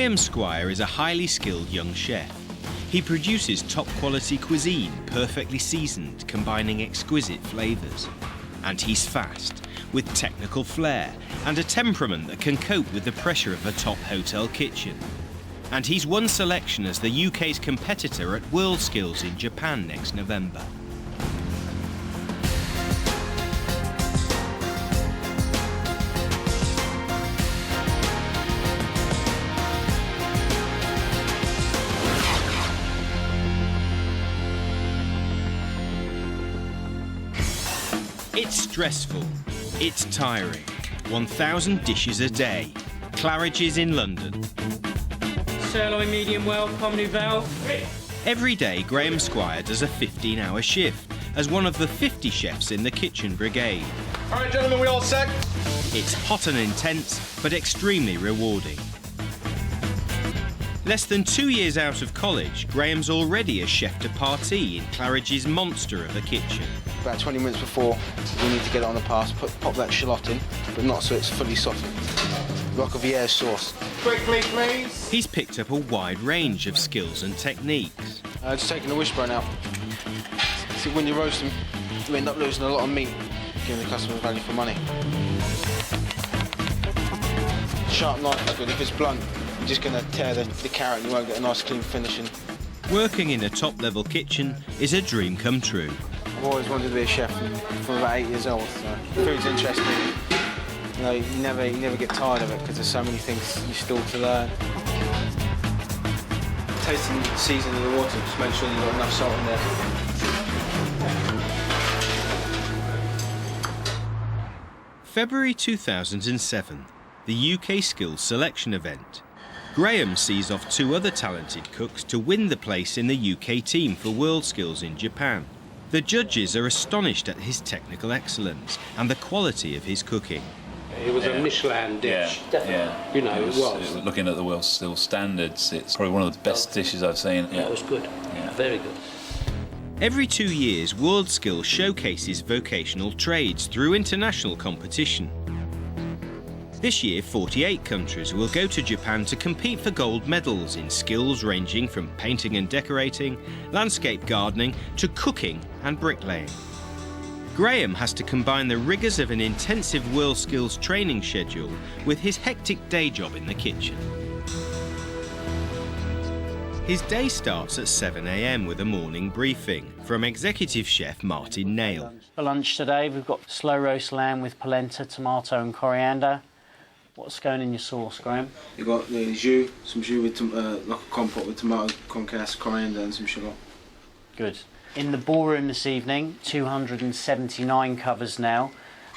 Graham Squire is a highly skilled young chef. He produces top-quality cuisine, perfectly seasoned, combining exquisite flavours. And he's fast, with technical flair and a temperament that can cope with the pressure of a top hotel kitchen. And he's won selection as the UK's competitor at WorldSkills in Japan next November. It's stressful, it's tiring. 1,000 dishes a day. Claridge's in London. Sirloin medium well, pomme nouvelle. Every day, Graham Squire does a 15-hour shift as one of the 50 chefs in the kitchen brigade. All right, gentlemen, we all set? It's hot and intense, but extremely rewarding. Less than 2 years out of college, Graham's already a chef de partie in Claridge's monster of a kitchen. About 20 minutes before, we need to get it on the pass, pop that shallot in, but not so it's fully softened. Roquefort sauce. Quickly, please. He's picked up a wide range of skills and techniques. Just taking the wishbone out. See, when you roast them, you end up losing a lot of meat, giving the customer value for money. Sharp knife is good. If it's blunt, you're just going to tear the carrot and you won't get a nice clean finishing. Working in a top-level kitchen is a dream come true. I've always wanted to be a chef from about 8 years old, so food's interesting. You know, you never get tired of it because there's so many things you still to learn. Tasting the seasoning of the water, just make sure you've got enough salt in there. February 2007, the UK Skills Selection event. Graham sees off 2 other talented cooks to win the place in the UK team for WorldSkills in Japan. The judges are astonished at his technical excellence and the quality of his cooking. It was a Michelin dish. Definitely. You know, it was. Looking at the WorldSkills standards, it's probably one of the best dishes I've seen. Yeah, it was good. Very good. Every 2 years, WorldSkills showcases vocational trades through international competition. This year, 48 countries will go to Japan to compete for gold medals in skills ranging from painting and decorating, landscape gardening, to cooking and bricklaying. Graham has to combine the rigours of an intensive WorldSkills training schedule with his hectic day job in the kitchen. His day starts at 7 a.m. with a morning briefing from executive chef Martin Nail. For lunch today, we've got slow roast lamb with polenta, tomato and coriander. What's going in your sauce, Graham? You've got the jus, some jus with like a compote with tomato, concasse, coriander and some shallot. Good. In the ballroom this evening, 279 covers now.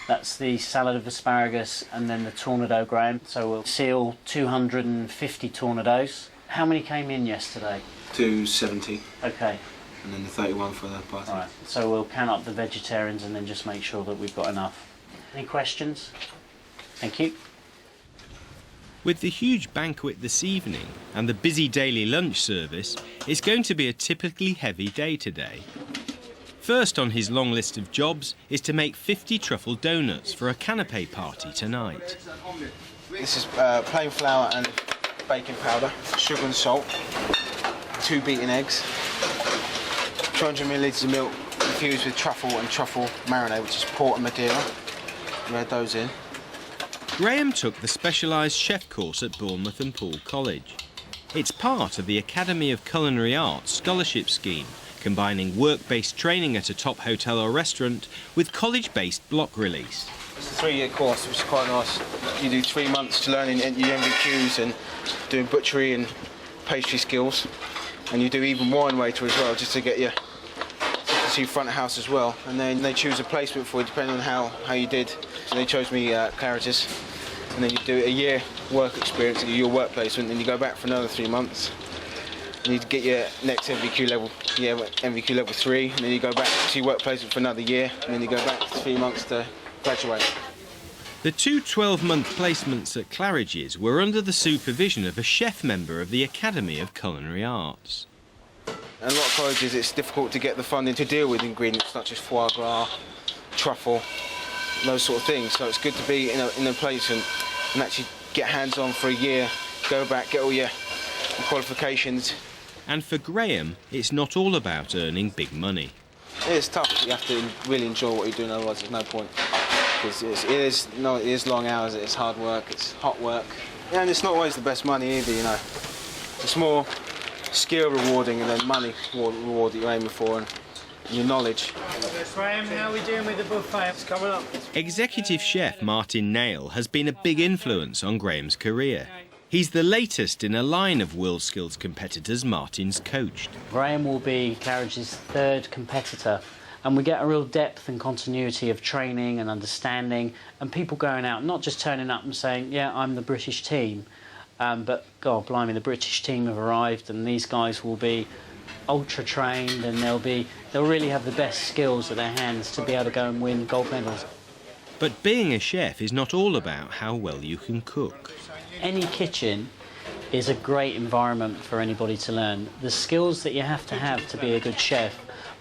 That's the salad of asparagus and then the tornado, Graham. So we'll seal 250 tornadoes. How many came in yesterday? 270. Okay. And then the 31 for the party. All right. So we'll count up the vegetarians and then just make sure that we've got enough. Any questions? Thank you. With the huge banquet this evening and the busy daily lunch service, it's going to be a typically heavy day today. First on his long list of jobs is to make 50 truffle donuts for a canapé party tonight. This is plain flour and baking powder, sugar and salt, 2 beaten eggs, 200 millilitres of milk infused with truffle and truffle marinade, which is port and Madeira. You add those in. Graham took the specialised chef course at Bournemouth and Poole College. It's part of the Academy of Culinary Arts scholarship scheme, combining work-based training at a top hotel or restaurant with college-based block release. It's a 3-year course, which is quite nice. You do 3 months learning your MVQs and doing butchery and pastry skills, and you do even wine waiter as well, just to get you to see front of house as well. And then they choose a placement for you depending on how you did. So they chose me Claridge's, and then you do a year work experience at your work placement, and you go back for another 3 months. And you get your next MVQ level, MVQ level 3, and then you go back to your work placement for another year, and then you go back 3 months to graduate. The 2 12-month placements at Claridge's were under the supervision of a chef member of the Academy of Culinary Arts. In a lot of colleges it's difficult to get the funding to deal with ingredients such as foie gras, truffle, those sort of things, so it's good to be in a placement and actually get hands-on for a year go back, get all your qualifications. And for Graham, it's not all about earning big money. It's tough. You have to really enjoy what you're doing, otherwise there's no point. Because it is long hours, it's hard work, it's hot work. Yeah, and it's not always the best money either, you know. It's more skill rewarding than money reward that you're aiming for, and your knowledge. Graham, how are we doing with the buffet? It's coming up. Executive chef Martin Nail has been a big influence on Graham's career. He's the latest in a line of WorldSkills competitors Martin's coached. Graham will be Claridge's third competitor, and we get a real depth and continuity of training and understanding, and people going out, not just turning up and saying, yeah, I'm the British team, but God blimey, the British team have arrived, and these guys will be ultra trained, and they'll really have the best skills at their hands to be able to go and win gold medals. But being a chef is not all about how well you can cook. Any kitchen is a great environment for anybody to learn. The skills that you have to be a good chef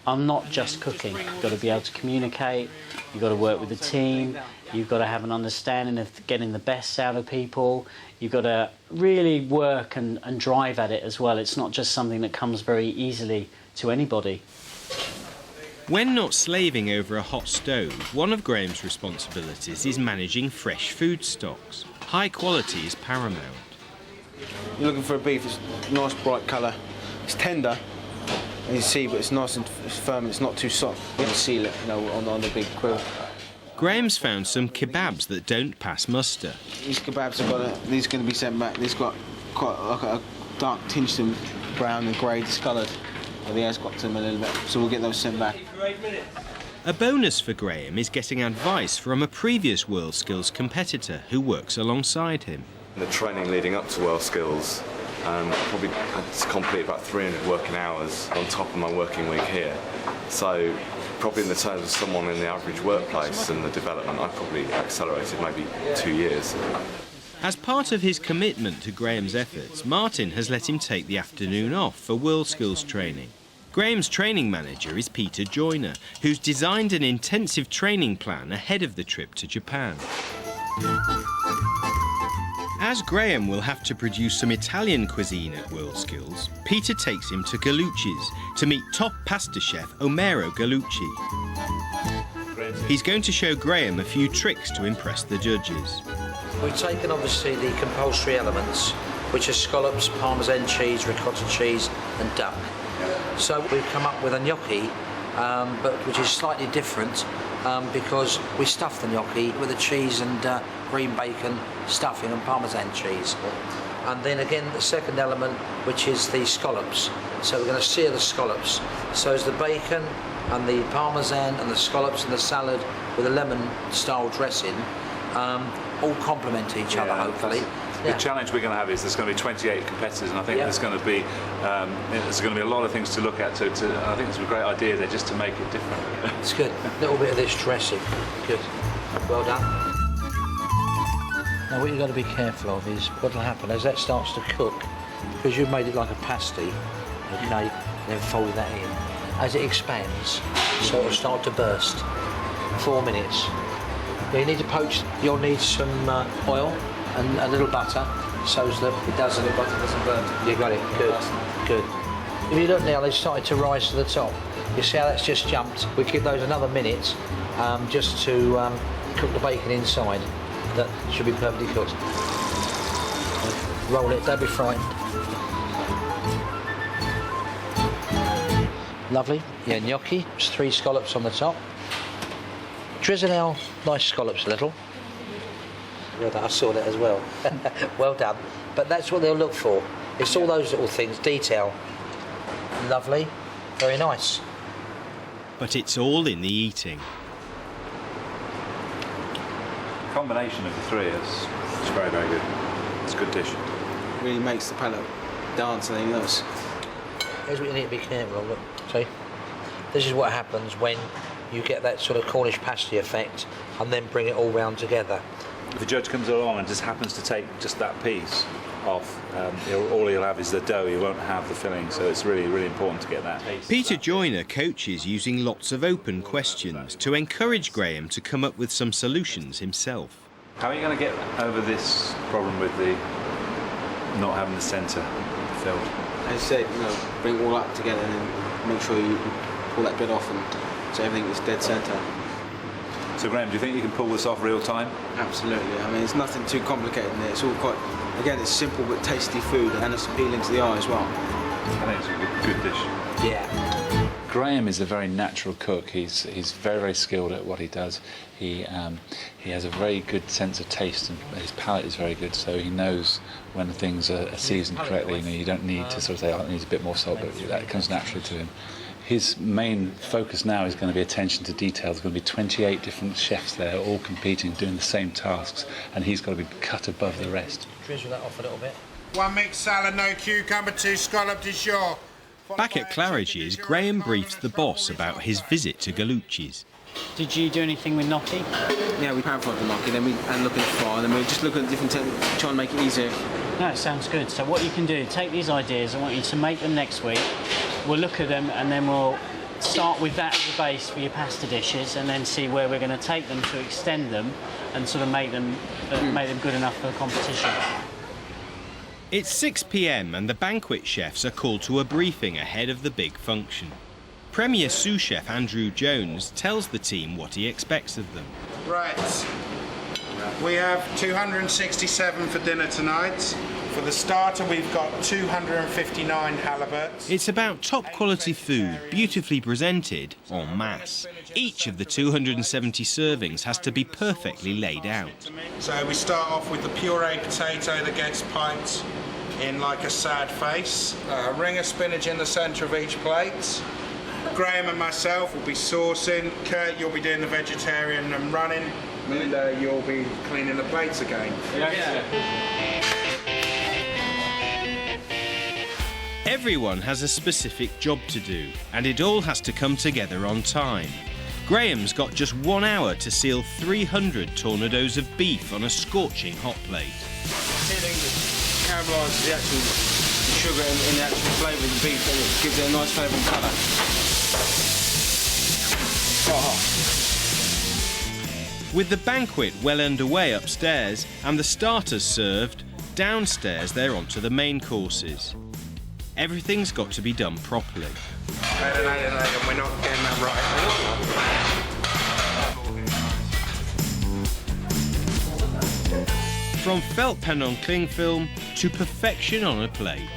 are not just cooking. You've got to be able to communicate, you've got to work with the team, you've got to have an understanding of getting the best out of people, you've got to really work and drive at it as well. It's not just something that comes very easily to anybody. When not slaving over a hot stove, one of Graham's responsibilities is managing fresh food stocks. High quality is paramount. You're looking for a beef, it's a nice bright colour. It's tender, and you see, but it's nice and it's firm, it's not too soft. You can seal it, you know, on the big grill. Graham's found some kebabs that don't pass muster. These kebabs these are going to be sent back. These got quite like a dark tinge to them, brown and grey discoloured. The air's got to them a little bit, so we'll get those sent back. A bonus for Graham is getting advice from a previous WorldSkills competitor who works alongside him. The training leading up to WorldSkills, probably had to complete about 300 working hours on top of my working week here. So probably in the terms of someone in the average workplace and the development, I probably accelerated maybe 2 years. As part of his commitment to Graham's efforts, Martin has let him take the afternoon off for WorldSkills training. Graham's training manager is Peter Joyner, who's designed an intensive training plan ahead of the trip to Japan. As Graham will have to produce some Italian cuisine at WorldSkills, Peter takes him to Gallucci's to meet top pasta chef Omero Gallucci. He's going to show Graham a few tricks to impress the judges. We've taken obviously the compulsory elements, which are scallops, parmesan cheese, ricotta cheese and duck. So we've come up with a gnocchi, but which is slightly different because we stuff the gnocchi with the cheese and green bacon, stuffing and parmesan cheese. And then again the second element, which is the scallops. So we're going to sear the scallops. So it's the bacon and the parmesan and the scallops and the salad with a lemon-style dressing. All complement each other, hopefully. The challenge we're going to have is there's going to be 28 competitors, and I think there's going to be a lot of things to look at. I think it's a great idea there just to make it different. It's good. A little bit of this dressing. Good. Well done. Now what you've got to be careful of is what will happen as that starts to cook, because you've made it like a pasty, okay, then fold that in. As it expands, so it'll start to burst. 4 minutes. You need to poach, you'll need some oil and a little butter so that it doesn't burn. You got it, good, good. If you look now, they've started to rise to the top. You see how that's just jumped? We give those another minute just to cook the bacon inside. That should be perfectly cooked. Roll it, don't be frightened. Lovely, yeah, gnocchi, just 3 scallops on the top. Drizzle our nice scallops a little. Well done, I saw that as well. Well done. But that's what they'll look for. It's all those little things, detail. Lovely, very nice. But it's all in the eating. The combination of the three is very, very good. It's a good dish. It really makes the palate dance and everything else. Here's what you need to be careful of, look, see? This is what happens when you get that sort of Cornish pasty effect and then bring it all round together. If the judge comes along and just happens to take just that piece off, all he'll have is the dough, he won't have the filling, so it's really, really important to get that. Peter Joyner coaches using lots of open questions to encourage Graham to come up with some solutions himself. How are you going to get over this problem with the not having the centre filled. As I said, bring it all up together and then make sure you pull that bit off and so everything is dead centre. So Graham, do you think you can pull this off real time? Absolutely. I mean, it's nothing too complicated in there. It's all quite, again, it's simple but tasty food and it's appealing to the eye as well. I think it's a good dish. Yeah. Graham is a very natural cook. He's very, very skilled at what he does. He has a very good sense of taste and his palate is very good, so he knows when things are seasoned correctly. You don't need to sort of say, oh, it needs a bit more salt, but that comes naturally to him. His main focus now is going to be attention to detail. There's going to be 28 different chefs there, all competing, doing the same tasks, and he's got to be cut above the rest. Drizzle that off a little bit. 1 mixed salad, no cucumber, 2 scallop de shore. Back at Claridge's, Graham briefs the boss about his visit to Gallucci's. Did you do anything with gnocchi? Yeah, we pan fried the gnocchi, then we look at the fry, and then we just look at different techniques, try and make it easier. No, it sounds good. So what you can do, take these ideas, I want you to make them next week. We'll look at them and then we'll start with that as a base for your pasta dishes and then see where we're going to take them to extend them and sort of make them good enough for the competition. It's 6 p.m. and the banquet chefs are called to a briefing ahead of the big function. Premier sous chef Andrew Jones tells the team what he expects of them. Right. We have 267 for dinner tonight. For the starter, we've got 259 halibuts. It's about top quality food, beautifully presented en masse. Each of the 270 servings has to be perfectly laid out. So we start off with the puree potato that gets piped in like a sad face. A ring of spinach in the centre of each plate. Graham and myself will be saucing. Kurt, you'll be doing the vegetarian and running. And you'll be cleaning the plates again. Everyone has a specific job to do, and it all has to come together on time. Graham's got just 1 hour to seal 300 tornadoes of beef on a scorching hot plate. Caramelises the actual sugar and the actual flavour of the beef, and it gives it a nice flavour and colour. Quite hot. With the banquet well underway upstairs and the starters served, downstairs they're onto the main courses. Everything's got to be done properly. We're not getting that right. From felt pen on cling film to perfection on a plate.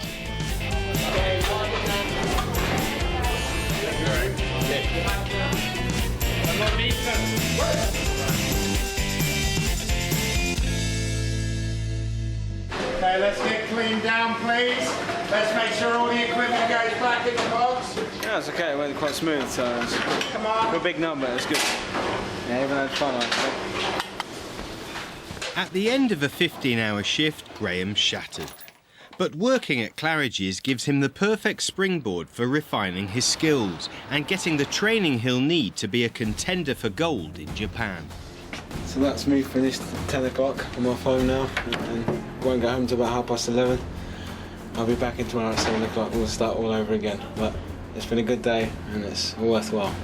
Okay, let's get cleaned down, please. Let's make sure all the equipment goes back in the box. Yeah, it's okay, it went quite smooth, so it's Come on. a big number, it's good. Yeah, even had fun, I think. At the end of a 15-hour shift, Graham's shattered. But working at Claridge's gives him the perfect springboard for refining his skills and getting the training he'll need to be a contender for gold in Japan. So that's me finished at 10 o'clock. I'm off home now and won't go home till about 11:30. I'll be back in tomorrow at 7 o'clock. We'll start all over again. But it's been a good day and it's worthwhile.